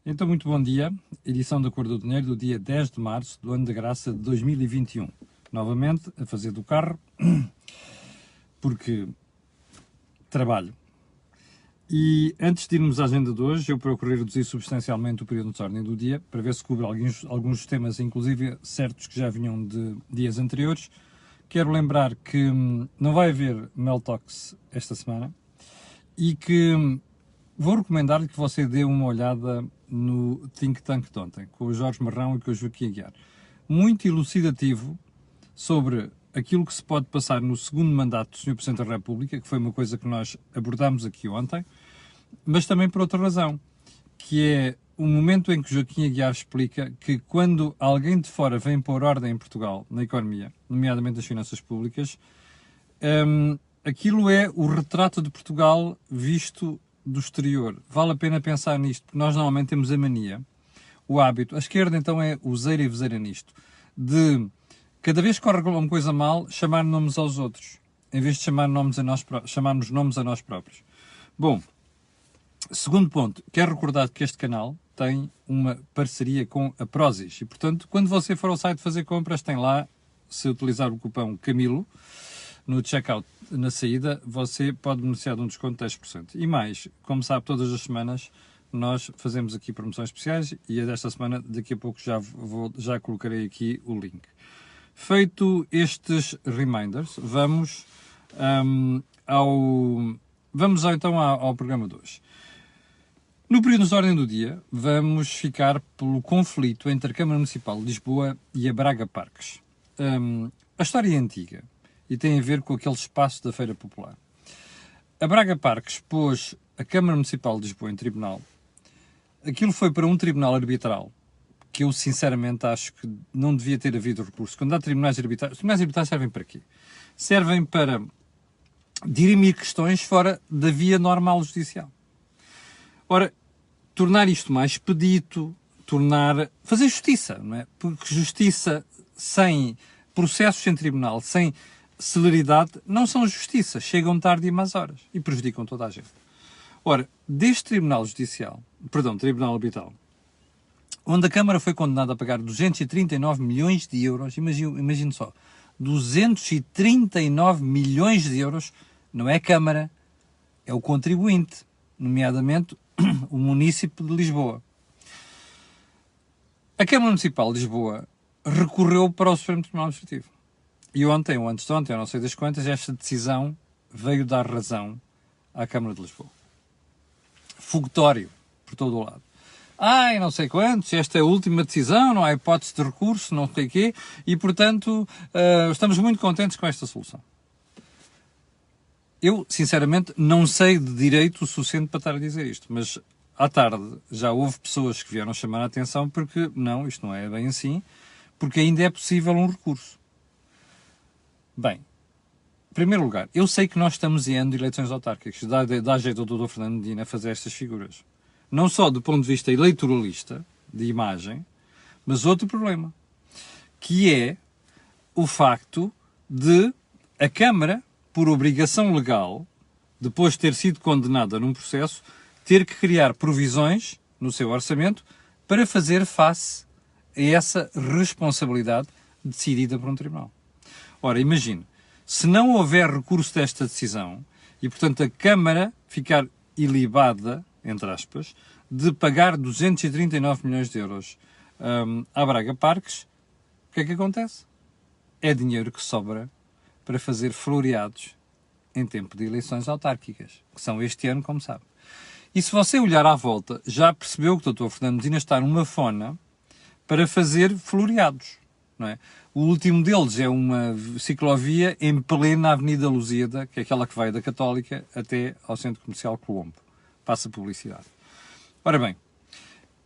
Então, muito bom dia. Edição da Cor do Dinheiro do dia 10 de março do ano da graça de 2021. Novamente, a fazer do carro, porque trabalho. E antes de irmos à agenda de hoje, eu procurei reduzir substancialmente o período de ordem do dia, para ver se cobre alguns temas, inclusive certos que já vinham de dias anteriores. Quero lembrar que não vai haver Mel Talks esta semana e que vou recomendar-lhe que você dê uma olhada no Think Tank de ontem, com o Jorge Marrão e com o Joaquim Aguiar. Muito elucidativo sobre aquilo que se pode passar no segundo mandato do Sr. Presidente da República, que foi uma coisa que nós abordámos aqui ontem, mas também por outra razão, que é o momento em que o Joaquim Aguiar explica que quando alguém de fora vem pôr ordem em Portugal, na economia, nomeadamente nas finanças públicas, aquilo é o retrato de Portugal visto do exterior. Vale a pena pensar nisto, porque nós normalmente temos a mania, o hábito, a esquerda então é useira e veseira nisto, de cada vez que corre alguma coisa mal, chamar nomes aos outros, em vez de chamarmos nomes a nós próprios. Bom, segundo ponto, quero recordar que este canal tem uma parceria com a Prozis e, portanto, quando você for ao site fazer compras, tem lá, se utilizar o cupom CAMILO, no checkout, na saída, você pode beneficiar de um desconto de 10%. E mais, como sabe, todas as semanas nós fazemos aqui promoções especiais e a desta semana, daqui a pouco, já colocarei aqui o link. Feito estes reminders, vamos então ao programa de hoje. No período de ordem do dia, vamos ficar pelo conflito entre a Câmara Municipal de Lisboa e a Braga Parques. A história é antiga e tem a ver com aquele espaço da Feira Popular. A Braga Parques pôs a Câmara Municipal de Lisboa em tribunal. Aquilo foi para um tribunal arbitral, que eu sinceramente acho que não devia ter havido recurso. Quando há tribunais arbitrais servem para quê? Servem para dirimir questões fora da via normal judicial. Ora, tornar isto mais expedito, fazer justiça, não é? Porque justiça sem processos em tribunal, sem celeridade, não são justiça, chegam tarde e más horas e prejudicam toda a gente. Ora, deste tribunal arbitral, onde a Câmara foi condenada a pagar 239 milhões de euros, imagine só, 239 milhões de euros, não é a Câmara, é o contribuinte, nomeadamente o município de Lisboa. A Câmara Municipal de Lisboa recorreu para o Supremo Tribunal Administrativo. E ontem, ou antes de ontem, eu não sei das quantas, esta decisão veio dar razão à Câmara de Lisboa. Fogotório, por todo o lado. Não sei quantos, esta é a última decisão, não há hipótese de recurso, não sei o quê, e, portanto, estamos muito contentes com esta solução. Eu, sinceramente, não sei de direito o suficiente para estar a dizer isto, mas à tarde já houve pessoas que vieram chamar a atenção porque, não, isto não é bem assim, porque ainda é possível um recurso. Bem, em primeiro lugar, eu sei que nós estamos em ano de eleições autárquicas, dá jeito ao Dr. Fernando Medina fazer estas figuras. Não só do ponto de vista eleitoralista, de imagem, mas outro problema, que é o facto de a Câmara, por obrigação legal, depois de ter sido condenada num processo, ter que criar provisões no seu orçamento para fazer face a essa responsabilidade decidida por um tribunal. Ora, imagine, se não houver recurso desta decisão e, portanto, a Câmara ficar ilibada, entre aspas, de pagar 239 milhões de euros à Braga Parques, o que é que acontece? É dinheiro que sobra para fazer floreados em tempo de eleições autárquicas, que são este ano, como sabe. E se você olhar à volta, já percebeu que o Dr. Fernando Medina está numa fona para fazer floreados, não é? O último deles é uma ciclovia em plena Avenida Lusíada, que é aquela que vai da Católica até ao Centro Comercial Colombo. Passa publicidade. Ora bem,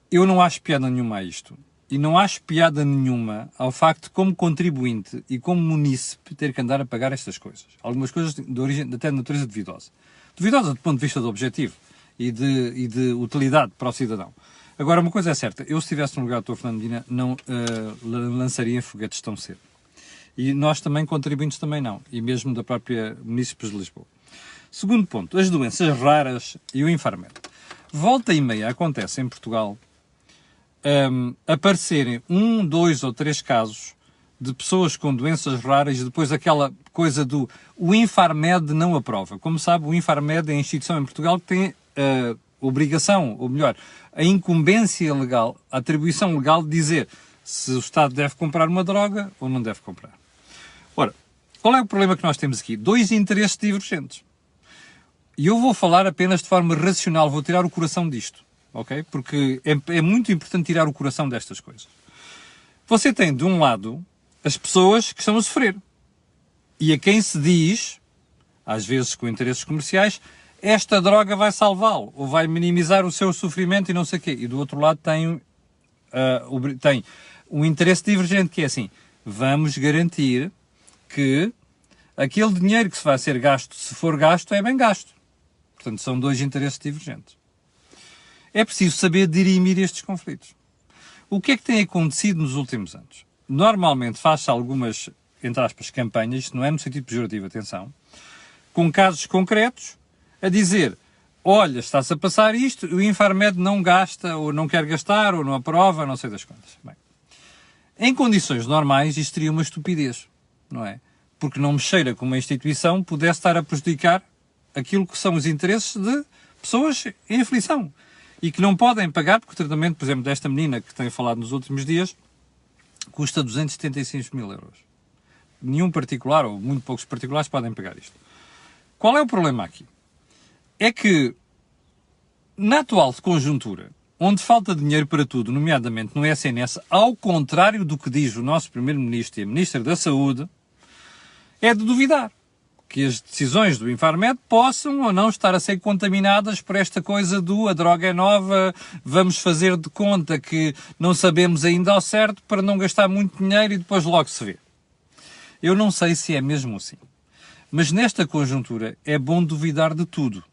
eu não acho piada nenhuma a isto. E não acho piada nenhuma ao facto de, como contribuinte e como munícipe, ter que andar a pagar estas coisas. Algumas coisas de origem, até de natureza duvidosa. Duvidosa do ponto de vista do objetivo e de utilidade para o cidadão. Agora, uma coisa é certa. Eu, se estivesse no lugar do Dr. Fernando Medina, não lançaria foguetes tão cedo. E nós também, contribuintes, também não. E mesmo da própria Munícipes de Lisboa. Segundo ponto, as doenças raras e o infarmento. Volta e meia acontece em Portugal aparecerem 1, 2 ou 3 casos de pessoas com doenças raras e depois aquela coisa do o Infarmed não aprova. Como sabe, o Infarmed é a instituição em Portugal que tem a obrigação, ou melhor, a incumbência legal, a atribuição legal de dizer se o Estado deve comprar uma droga ou não deve comprar. Ora, qual é o problema que nós temos aqui? 2 interesses divergentes. E eu vou falar apenas de forma racional, vou tirar o coração disto, ok? Porque é muito importante tirar o coração destas coisas. Você tem, de um lado, as pessoas que estão a sofrer. E a quem se diz, às vezes com interesses comerciais, esta droga vai salvá-lo, ou vai minimizar o seu sofrimento e não sei o quê. E do outro lado tem um interesse divergente, que é assim, vamos garantir que aquele dinheiro que se vai ser gasto, se for gasto, é bem gasto. Portanto, são 2 interesses divergentes. É preciso saber dirimir estes conflitos. O que é que tem acontecido nos últimos anos? Normalmente faz-se algumas, entre aspas, campanhas, isto não é no sentido pejorativo, atenção, com casos concretos, a dizer, olha, está-se a passar isto, o Infarmed não gasta, ou não quer gastar, ou não aprova, não sei das quantas. Bem, em condições normais, isto seria uma estupidez, não é? Porque não me cheira que uma instituição pudesse estar a prejudicar aquilo que são os interesses de pessoas em aflição e que não podem pagar, porque o tratamento, por exemplo, desta menina que tenho falado nos últimos dias, custa 275 mil euros. Nenhum particular, ou muito poucos particulares, podem pagar isto. Qual é o problema aqui? É que, na atual conjuntura, onde falta dinheiro para tudo, nomeadamente no SNS, ao contrário do que diz o nosso Primeiro-Ministro e a Ministra da Saúde, é de duvidar que as decisões do Infarmed possam ou não estar a ser contaminadas por esta coisa do a droga é nova, vamos fazer de conta que não sabemos ainda ao certo para não gastar muito dinheiro e depois logo se vê. Eu não sei se é mesmo assim. Mas nesta conjuntura é bom duvidar de tudo.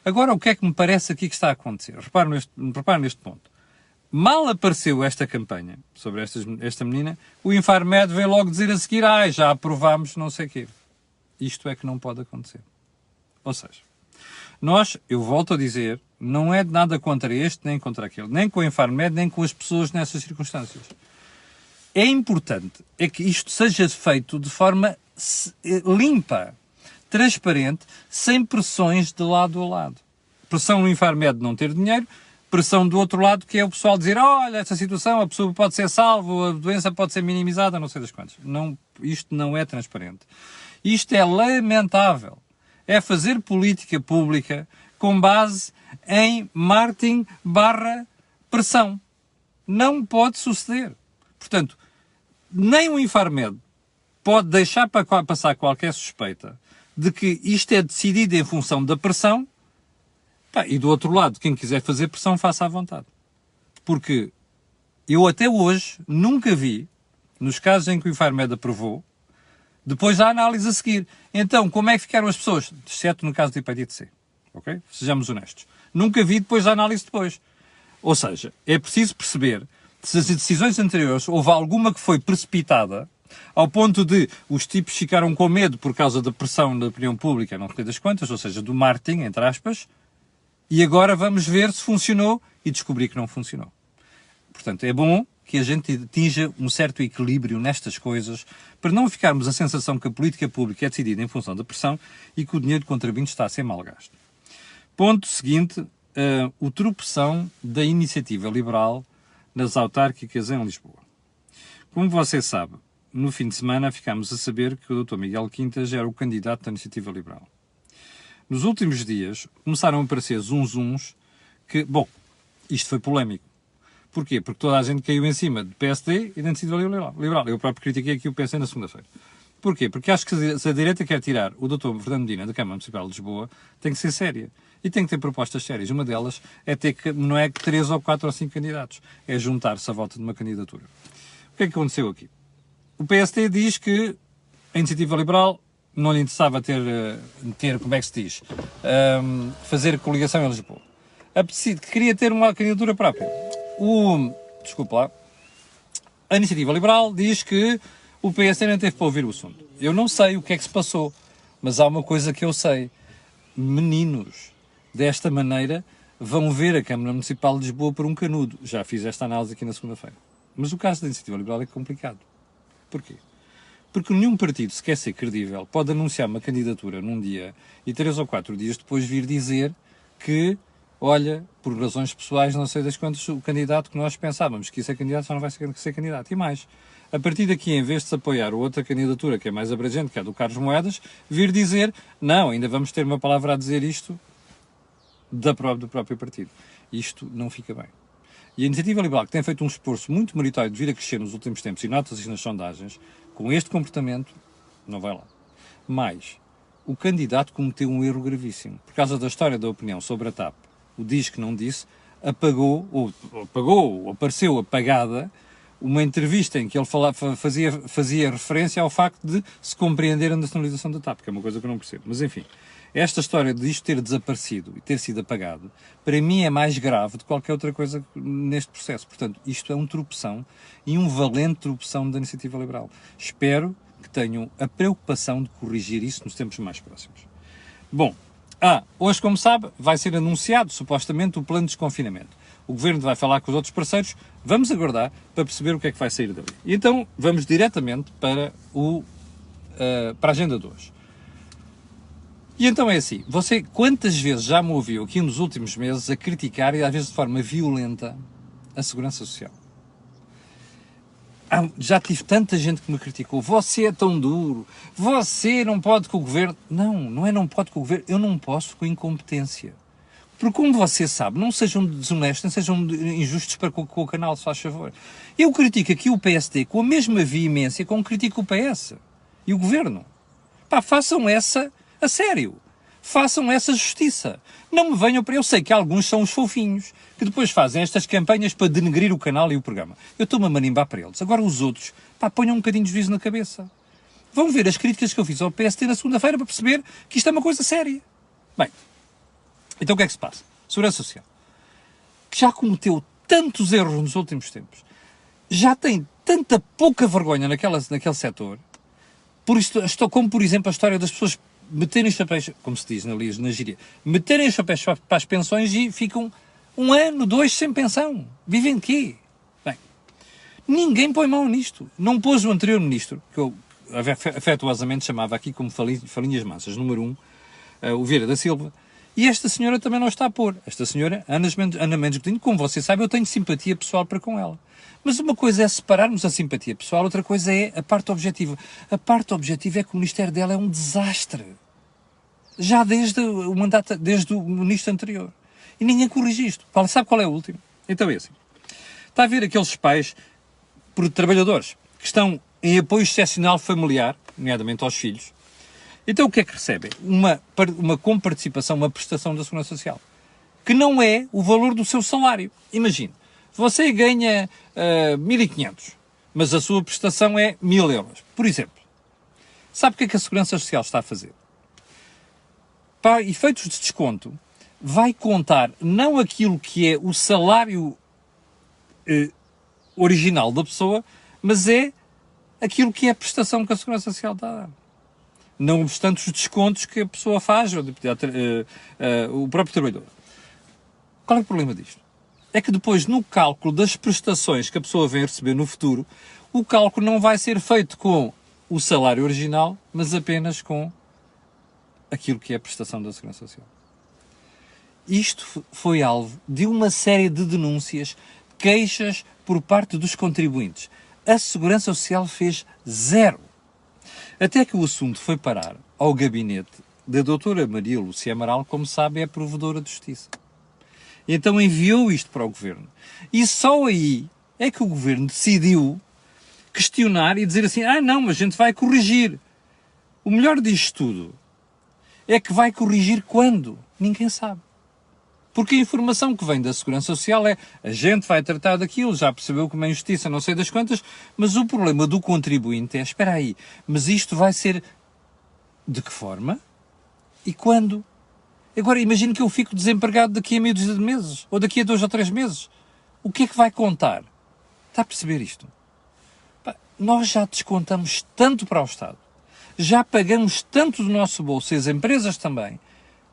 Agora, o que é que me parece aqui que está a acontecer? Repare neste ponto. Mal apareceu esta campanha sobre esta menina, o Infarmed veio logo dizer a seguir, já aprovámos não sei o quê. Isto é que não pode acontecer. Ou seja, eu volto a dizer, não é de nada contra este nem contra aquele, nem com o Infarmed, nem com as pessoas nessas circunstâncias. É importante que isto seja feito de forma limpa, transparente, sem pressões de lado a lado. Pressão no Infarmed de não ter dinheiro, pressão do outro lado, que é o pessoal dizer, olha, esta situação, a pessoa pode ser salva, a doença pode ser minimizada, não sei das quantas. Não, isto não é transparente. Isto é lamentável. É fazer política pública com base em marketing/pressão. Não pode suceder. Portanto, nem o Infarmed pode deixar passar qualquer suspeita de que isto é decidido em função da pressão. E do outro lado, quem quiser fazer pressão, faça à vontade. Porque eu até hoje nunca vi, nos casos em que o Infarmed aprovou, depois da análise a seguir. Então, como é que ficaram as pessoas? Exceto no caso de hepatite C. Ok? Sejamos honestos. Nunca vi depois da análise depois. Ou seja, é preciso perceber se as decisões anteriores houve alguma que foi precipitada ao ponto de os tipos ficaram com medo por causa da pressão da opinião pública, não sei das quantas, ou seja, do marketing, entre aspas, e agora vamos ver se funcionou e descobrir que não funcionou. Portanto, é bom que a gente atinja um certo equilíbrio nestas coisas para não ficarmos a sensação que a política pública é decidida em função da pressão e que o dinheiro do contribuinte está a ser mal gasto. Ponto seguinte, o tropeção da iniciativa liberal nas autárquicas em Lisboa. Como você sabe, no fim de semana ficámos a saber que o Dr. Miguel Quintas era o candidato da iniciativa liberal. Nos últimos dias começaram a aparecer zunzuns que, isto foi polémico. Porquê? Porque toda a gente caiu em cima do PSD e da iniciativa liberal. Eu próprio critiquei aqui o PSD na segunda-feira. Porquê? Porque acho que se a direita quer tirar o Dr. Fernando Medina da Câmara Municipal de Lisboa, tem que ser séria. E tem que ter propostas sérias. Uma delas é ter que, não é 3 ou 4 ou 5 candidatos, é juntar-se à volta de uma candidatura. O que é que aconteceu aqui? O PSD diz que a iniciativa liberal não lhe interessava ter como é que se diz, fazer coligação em Lisboa. Queria ter uma candidatura própria. A iniciativa liberal diz que o PSD não teve para ouvir o assunto. Eu não sei o que é que se passou, mas há uma coisa que eu sei. Meninos, desta maneira, vão ver a Câmara Municipal de Lisboa por um canudo. Já fiz esta análise aqui na segunda-feira. Mas o caso da Iniciativa Liberal é complicado. Porquê? Porque nenhum partido, se quer ser credível, pode anunciar uma candidatura num dia e 3 ou 4 dias depois vir dizer que, olha, por razões pessoais, não sei das quantas, o candidato que nós pensávamos que ia ser candidato só não vai ser candidato. E mais, a partir daqui, em vez de se apoiar outra candidatura que é mais abrangente, que é a do Carlos Moedas, vir dizer, não, ainda vamos ter uma palavra a dizer isto do próprio partido. Isto não fica bem. E a Iniciativa Liberal, que tem feito um esforço muito meritório de vir a crescer nos últimos tempos, e nota-se nas sondagens, com este comportamento, não vai lá. Mas o candidato cometeu um erro gravíssimo. Por causa da história da opinião sobre a TAP, o diz que não disse, apareceu apagada uma entrevista em que ele fazia referência ao facto de se compreender a nacionalização da TAP, que é uma coisa que eu não percebo. Mas enfim, esta história de isto ter desaparecido e ter sido apagado, para mim é mais grave de qualquer outra coisa neste processo. Portanto, isto é um tropeção e um valente tropeção da Iniciativa Liberal. Espero que tenham a preocupação de corrigir isso nos tempos mais próximos. Bom, hoje, como sabe, vai ser anunciado, supostamente, o plano de desconfinamento. O Governo vai falar com os outros parceiros, vamos aguardar para perceber o que é que vai sair dali. E então, vamos diretamente para a agenda de hoje. E então é assim, você quantas vezes já me ouviu aqui nos últimos meses a criticar, e às vezes de forma violenta, a Segurança Social? Já tive tanta gente que me criticou, você é tão duro, você não pode com o Governo. Não é não pode com o Governo, eu não posso com a incompetência. Porque como você sabe, não sejam desonestos, não sejam injustos para com o canal, se faz favor. Eu critico aqui o PSD com a mesma veemência com que critico o PS e o Governo. Façam essa a sério. Façam essa justiça. Não me venham para... Eu sei que alguns são os fofinhos, que depois fazem estas campanhas para denegrir o canal e o programa. Eu estou-me a marimbar para eles. Agora os outros, ponham um bocadinho de juízo na cabeça. Vão ver as críticas que eu fiz ao PSD na segunda-feira para perceber que isto é uma coisa séria. Bem, então o que é que se passa? Segurança Social, que já cometeu tantos erros nos últimos tempos, já tem tanta pouca vergonha naquele setor, como por exemplo a história das pessoas meterem os chapéus, como se diz na gíria, meterem os chapéus para as pensões e ficam 1 ano, 2 sem pensão. Vivem de quê? Bem, ninguém põe mão nisto. Não pôs o anterior ministro, que eu afetuosamente chamava aqui como falinhas mansas, número 1, o Vieira da Silva, e esta senhora também não está a pôr. Esta senhora, Ana Mendes Godinho, como você sabe, eu tenho simpatia pessoal para com ela. Mas uma coisa é separarmos a simpatia pessoal, outra coisa é a parte objetiva. A parte objetiva é que o ministério dela é um desastre. Já desde o ministro anterior. E ninguém corrige isto. Sabe qual é o último? Então é assim. Está a ver aqueles pais, trabalhadores, que estão em apoio excepcional familiar, nomeadamente aos filhos. Então o que é que recebem? Uma comparticipação, uma prestação da Segurança Social, que não é o valor do seu salário. Imagine, você ganha 1.500, mas a sua prestação é 1.000 euros, por exemplo. Sabe o que é que a Segurança Social está a fazer? Para efeitos de desconto, vai contar não aquilo que é o salário original da pessoa, mas é aquilo que é a prestação que a Segurança Social está a dar. Não obstante os descontos que a pessoa faz, ou o próprio trabalhador. Qual é o problema disto? É que depois, no cálculo das prestações que a pessoa vem receber no futuro, o cálculo não vai ser feito com o salário original, mas apenas com aquilo que é a prestação da Segurança Social. Isto foi alvo de uma série de denúncias, queixas por parte dos contribuintes. A Segurança Social fez 0. Até que o assunto foi parar ao gabinete da doutora Maria Lúcia Amaral, como sabe, é provedora de justiça. E então enviou isto para o Governo. E só aí é que o Governo decidiu questionar e dizer assim, não, mas a gente vai corrigir. O melhor disto tudo é que vai corrigir quando? Ninguém sabe. Porque a informação que vem da Segurança Social é a gente vai tratar daquilo, já percebeu que é uma injustiça, não sei das quantas, mas o problema do contribuinte é, espera aí, mas isto vai ser de que forma e quando? Agora, imagino que eu fico desempregado daqui a meio de meses, ou daqui a 2 ou 3 meses. O que é que vai contar? Está a perceber isto? Nós já descontamos tanto para o Estado, já pagamos tanto do nosso bolso, e as empresas também,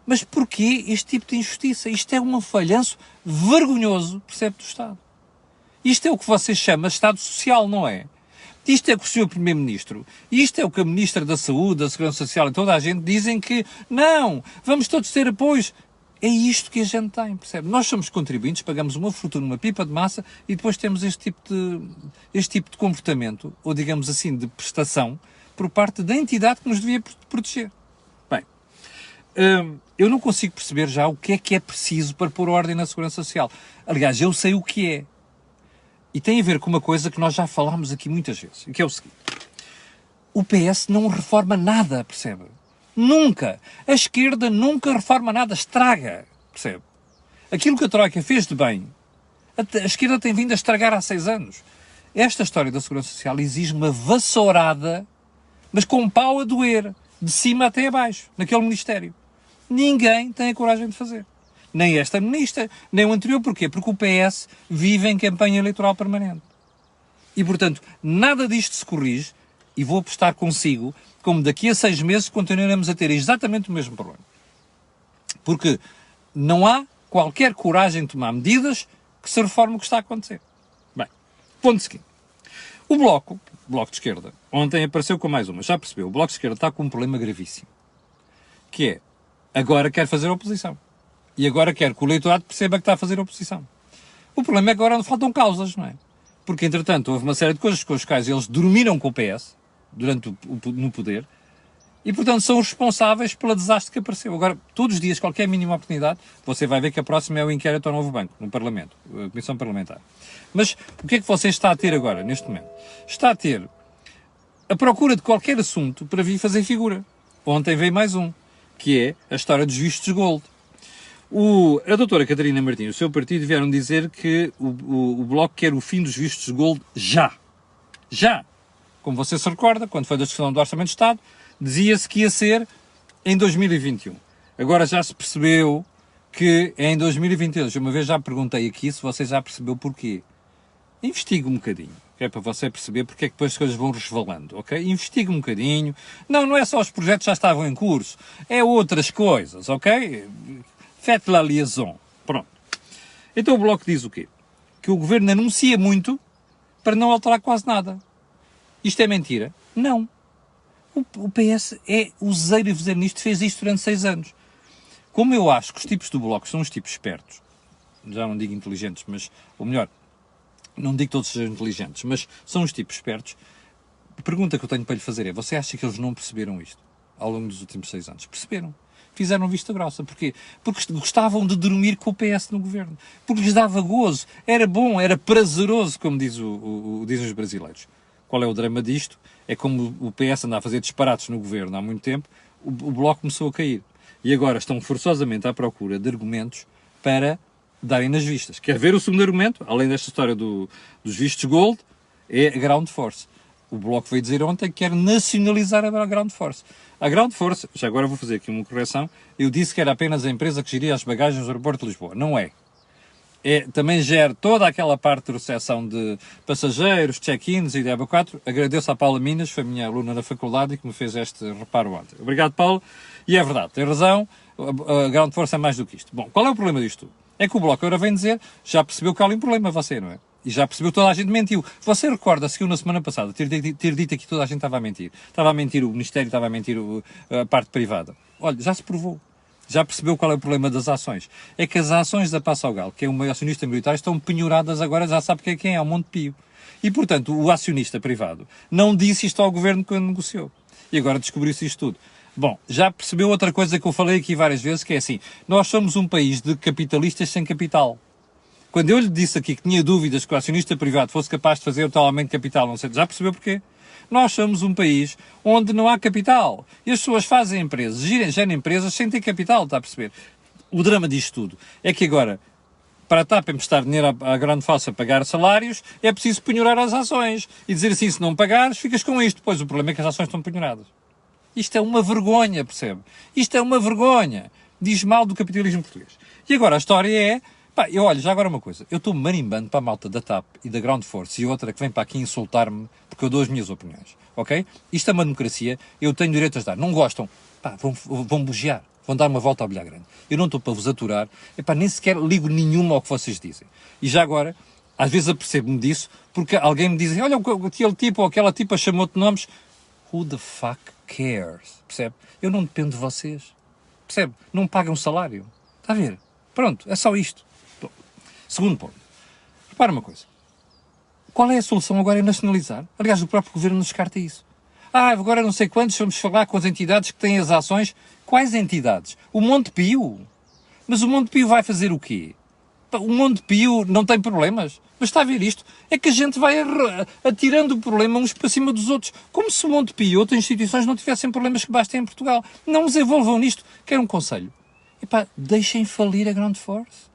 Mas porquê este tipo de injustiça? Isto é um falhanço vergonhoso, percebe, do Estado. Isto é o que você chama de Estado Social, não é? Isto é o que o Sr. Primeiro-Ministro, isto é o que a Ministra da Saúde, da Segurança Social e toda a gente dizem que não, vamos todos ter apoios. É isto que a gente tem, percebe? Nós somos contribuintes, pagamos uma fortuna, uma pipa de massa e depois temos este tipo de comportamento, ou digamos assim, de prestação, por parte da entidade que nos devia proteger. Bem, eu não consigo perceber já o que é preciso para pôr ordem na Segurança Social. Aliás, eu sei o que é. E tem a ver com uma coisa que nós já falámos aqui muitas vezes, que é o seguinte. O PS não reforma nada, percebe? Nunca. A esquerda nunca reforma nada, estraga, percebe? Aquilo que a Troika fez de bem, a esquerda tem vindo a estragar há 6 anos. Esta história da Segurança Social exige uma vassourada, mas com um pau a doer, de cima até abaixo, naquele Ministério. Ninguém tem a coragem de fazer. Nem esta ministra, nem o anterior. Porquê? Porque o PS vive em campanha eleitoral permanente. E, portanto, nada disto se corrige, e vou apostar consigo, como daqui a 6 meses continuaremos a ter exatamente o mesmo problema. Porque não há qualquer coragem de tomar medidas que se reforme o que está a acontecer. Bem, ponto seguinte. O Bloco de Esquerda, ontem apareceu com mais uma, já percebeu, o Bloco de Esquerda está com um problema gravíssimo, que é, agora quer fazer oposição. E agora quer que o eleitorado perceba que está a fazer oposição. O problema é que agora faltam causas, não é? Porque, entretanto, houve uma série de coisas com as quais eles dormiram com o PS, no poder, e, portanto, são os responsáveis pelo desastre que apareceu. Agora, todos os dias, qualquer mínima oportunidade, você vai ver que a próxima é o inquérito ao novo banco, no Parlamento, a Comissão Parlamentar. Mas o que é que você está a ter agora, neste momento? Está a ter a procura de qualquer assunto para vir fazer figura. Ontem veio mais um, que é a história dos vistos gold. A doutora Catarina Martins e o seu partido vieram dizer que o Bloco quer o fim dos vistos gold já. Já! Como você se recorda, quando foi da discussão do Orçamento de Estado, dizia-se que ia ser em 2021. Agora já se percebeu que é em 2022. Uma vez já perguntei aqui se você já percebeu porquê. Investigue um bocadinho, que é para você perceber porque é que depois as coisas vão resvalando, ok? Investigue um bocadinho. Não é só os projetos que já estavam em curso, é outras coisas, ok? Faites la liaison. Pronto. Então o Bloco diz o quê? Que o Governo anuncia muito para não alterar quase nada. Isto é mentira? Não. O PS é useiro a fazer nisto, fez isto durante 6 anos. Como eu acho que os tipos do Bloco são os tipos espertos, já não digo inteligentes, mas, ou melhor, não digo que todos sejam inteligentes, mas são os tipos espertos, a pergunta que eu tenho para lhe fazer é, você acha que eles não perceberam isto ao longo dos últimos 6 anos? Perceberam. Fizeram vista grossa. Porquê? Porque gostavam de dormir com o PS no governo. Porque lhes dava gozo. Era bom, era prazeroso, como dizem os brasileiros. Qual é o drama disto? É como o PS anda a fazer disparates no governo há muito tempo, o Bloco começou a cair. E agora estão forçosamente à procura de argumentos para darem nas vistas. Quer ver o segundo argumento? Além desta história dos vistos gold, é a Ground Force. O Bloco veio dizer ontem que quer nacionalizar a Ground Force. A Ground Force, já agora vou fazer aqui uma correção, eu disse que era apenas a empresa que geria as bagagens do aeroporto de Lisboa. Não é. Também gera toda aquela parte de recepção de passageiros, check-ins e de EBA4. Agradeço à Paula Minas, foi minha aluna da faculdade e que me fez este reparo ontem. Obrigado, Paulo. E é verdade, tem razão, a Ground Force é mais do que isto. Bom, qual é o problema disto tudo? É que o Bloco agora vem dizer, já percebeu que há ali um problema, você, não é? E já percebeu que toda a gente mentiu. Você recorda-se que eu na semana passada ter dito aqui que toda a gente estava a mentir. Estava a mentir o Ministério, estava a mentir a parte privada. Olha, já se provou. Já percebeu qual é o problema das ações? É que as ações da Passogal, que é uma acionista militar, estão penhoradas agora, já sabe quem é o Montepio. E, portanto, o acionista privado não disse isto ao governo quando negociou. E agora descobriu-se isto tudo. Bom, já percebeu outra coisa que eu falei aqui várias vezes, que é assim, nós somos um país de capitalistas sem capital. Quando eu lhe disse aqui que tinha dúvidas que o acionista privado fosse capaz de fazer o tal aumento de capital, não sei, já percebeu porquê? Nós somos um país onde não há capital. E as pessoas fazem empresas, gerem empresas sem ter capital, está a perceber? O drama disto tudo é que agora, para a TAP emprestar dinheiro à Grande Force a pagar salários, é preciso penhorar as ações. E dizer assim, se não pagares, ficas com isto. Pois o problema é que as ações estão penhoradas. Isto é uma vergonha, percebe? Isto é uma vergonha. Diz mal do capitalismo português. E agora a história é... Pá, olha, já agora uma coisa. Eu estou marimbando para a malta da TAP e da Ground Force e outra que vem para aqui insultar-me porque eu dou as minhas opiniões. Ok? Isto é uma democracia. Eu tenho direito a ajudar. Não gostam? Pá, vão bugiar. Vão dar uma volta ao bilhar grande. Eu não estou para vos aturar, epá, nem sequer ligo nenhuma ao que vocês dizem. E já agora, às vezes apercebo-me disso, porque alguém me diz, olha, aquele tipo ou aquela tipa chamou-te nomes. Who the fuck cares? Percebe? Eu não dependo de vocês. Percebe? Não me pagam salário. Está a ver? Pronto, é só isto. Segundo ponto. Repara uma coisa. Qual é a solução agora? É nacionalizar. Aliás, o próprio governo nos descarta isso. Agora não sei quantos, vamos falar com as entidades que têm as ações. Quais entidades? O Montepio. Mas o Montepio vai fazer o quê? O Montepio não tem problemas. Mas está a ver isto? É que a gente vai atirando o problema uns para cima dos outros. Como se o Montepio e outras instituições não tivessem problemas que bastem em Portugal. Não nos envolvam nisto. Quero um conselho. Epá, deixem falir a Ground Force.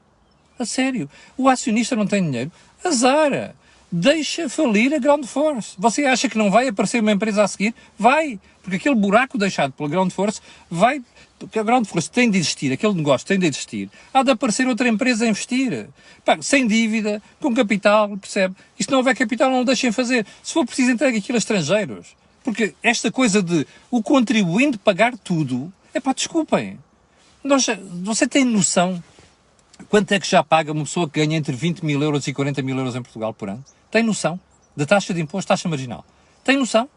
A sério. O acionista não tem dinheiro. Azar. Deixa falir a Ground Force. Você acha que não vai aparecer uma empresa a seguir? Vai. Porque aquele buraco deixado pela Ground Force vai... Porque a Ground Force tem de existir, aquele negócio tem de existir. Há de aparecer outra empresa a investir. Pá, sem dívida, com capital, percebe? E se não houver capital, não o deixem fazer. Se for preciso, entregue aquilo a estrangeiros. Porque esta coisa de o contribuinte pagar tudo... Epá, desculpem. Você tem noção quanto é que já paga uma pessoa que ganha entre 20 mil euros e 40 mil euros em Portugal por ano? Tem noção? Da taxa de imposto, taxa marginal. Tem noção?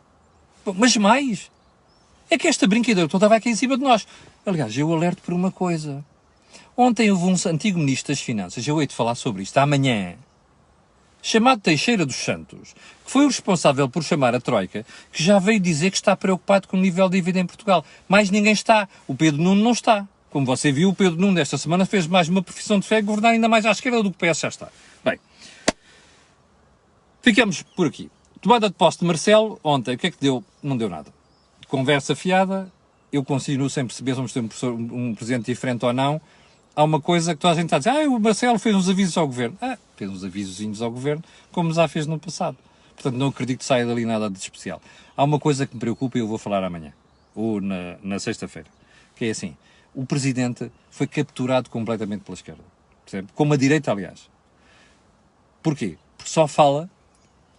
Mas mais. É que esta brincadeira toda vai aqui em cima de nós. Aliás, eu alerto por uma coisa. Ontem houve um antigo ministro das Finanças, eu hei de falar sobre isto amanhã, chamado Teixeira dos Santos, que foi o responsável por chamar a Troika, que já veio dizer que está preocupado com o nível de dívida em Portugal. Mais ninguém está. O Pedro Nuno não está. Como você viu, o Pedro Nuno desta semana fez mais uma profissão de fé e governar ainda mais à esquerda do que o PS já está. Bem, ficamos por aqui. Tomada de posse de Marcelo, ontem, o que é que deu? Não deu nada. Conversa fiada, eu continuo sem perceber se vamos ter um presidente diferente ou não. Há uma coisa que toda a gente está a dizer, o Marcelo fez uns avisos ao governo. Fez uns avisozinhos ao governo, como já fez no passado. Portanto, não acredito que saia dali nada de especial. Há uma coisa que me preocupa e eu vou falar amanhã, ou na sexta-feira, que é assim, o presidente foi capturado completamente pela esquerda. Percebe? Como a direita, aliás. Porquê? Porque só fala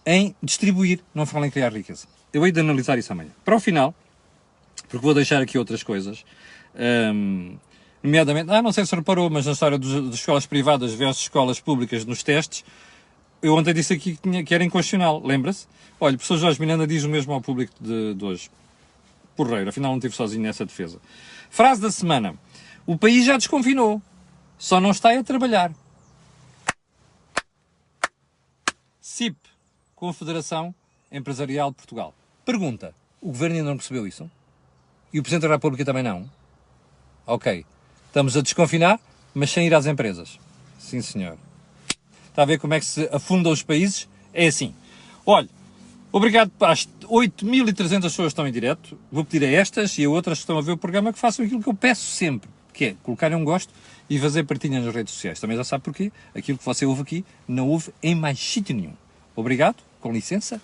em distribuir, não fala em criar riqueza. Eu hei de analisar isso amanhã. Para o final, porque vou deixar aqui outras coisas, nomeadamente, não sei se reparou, mas na história das escolas privadas versus escolas públicas nos testes, eu ontem disse aqui que era inconstitucional, lembra-se? Olha, o professor Jorge Miranda diz o mesmo ao público de hoje. Porreiro, afinal não estive sozinho nessa defesa. Frase da semana. O país já desconfinou, só não está a trabalhar. CIP, Confederação Empresarial de Portugal. Pergunta, o Governo ainda não percebeu isso? E o Presidente da República também não? Ok, estamos a desconfinar, mas sem ir às empresas. Sim, senhor. Está a ver como é que se afundam os países? É assim. Olha, obrigado às 8.300 pessoas que estão em direto. Vou pedir a estas e a outras que estão a ver o programa que façam aquilo que eu peço sempre, que é colocarem um gosto e fazer partilha nas redes sociais. Também já sabe porquê. Aquilo que você ouve aqui não ouve em mais sítio nenhum. Obrigado, com licença,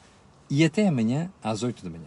e até amanhã às 8 da manhã.